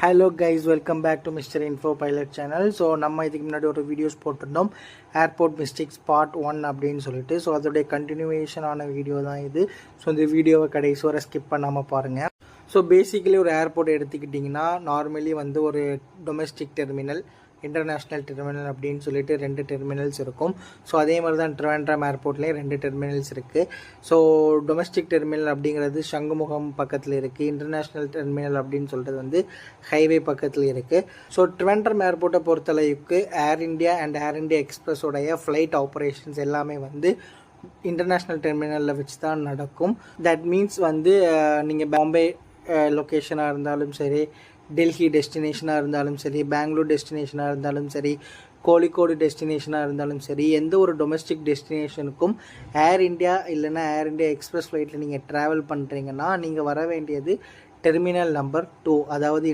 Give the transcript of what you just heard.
Hello guys, welcome back to mister info pilot channel. So நம்ம இதுக்கு முன்னாடி ஒரு வீடியோஸ் போட்டிருந்தோம், ஏர்போர்ட் மிஸ்டேக்ஸ் பார்ட் 1 அப்படின்னு சொல்லிட்டு. ஸோ அதோடைய கண்டினியூவேஷனான வீடியோ தான் இது. ஸோ இந்த வீடியோவை கடைசி வரை ஸ்கிப் பண்ணாமல் பாருங்கள். ஸோ பேசிக்கலி ஒரு ஏர்போர்ட் எடுத்துக்கிட்டிங்கன்னா நார்மலி வந்து ஒரு டொமெஸ்டிக் டெர்மினல், இன்டர்நேஷ்னல் டெர்மினல் அப்படின்னு சொல்லிட்டு 2 டெர்மினல்ஸ் இருக்கும். ஸோ அதே மாதிரி தான் ட்ரிவாண்ட்ரம் ஏர்போர்ட்லேயும் 2 டெர்மினல்ஸ் இருக்குது. ஸோ டொமெஸ்டிக் டெர்மினல் அப்படிங்கிறது சங்குமுகம் பக்கத்தில் இருக்குது. இன்டர்நேஷ்னல் டெர்மினல் அப்படின்னு சொல்கிறது வந்து ஹைவே பக்கத்தில் இருக்குது. ஸோ ட்ரிவாண்ட்ரம் ஏர்போர்ட்டை பொறுத்தளவுக்கு Air India and Air India எக்ஸ்பிரஸோடைய ஃப்ளைட் ஆப்ரேஷன்ஸ் எல்லாமே வந்து இன்டர்நேஷ்னல் டெர்மினலில் வச்சு தான் நடக்கும். தட் மீன்ஸ் வந்து நீங்கள் பாம்பே லொக்கேஷனாக இருந்தாலும் சரி, டெல்லி டெஸ்டினேஷனாக இருந்தாலும் சரி, பெங்களூர் டெஸ்டினேஷனாக இருந்தாலும் சரி, கோழிக்கோடு டெஸ்டினேஷனாக இருந்தாலும் சரி, எந்த ஒரு டொமெஸ்டிக் டெஸ்டினேஷனுக்கும் ஏர் இண்டியா இல்லைன்னா ஏர் இண்டியா எக்ஸ்பிரஸ் ஃப்ளைட்டில் நீங்கள் ட்ராவல் பண்ணுறீங்கன்னா நீங்கள் வர வேண்டியது டெர்மினல் நம்பர் 2, அதாவது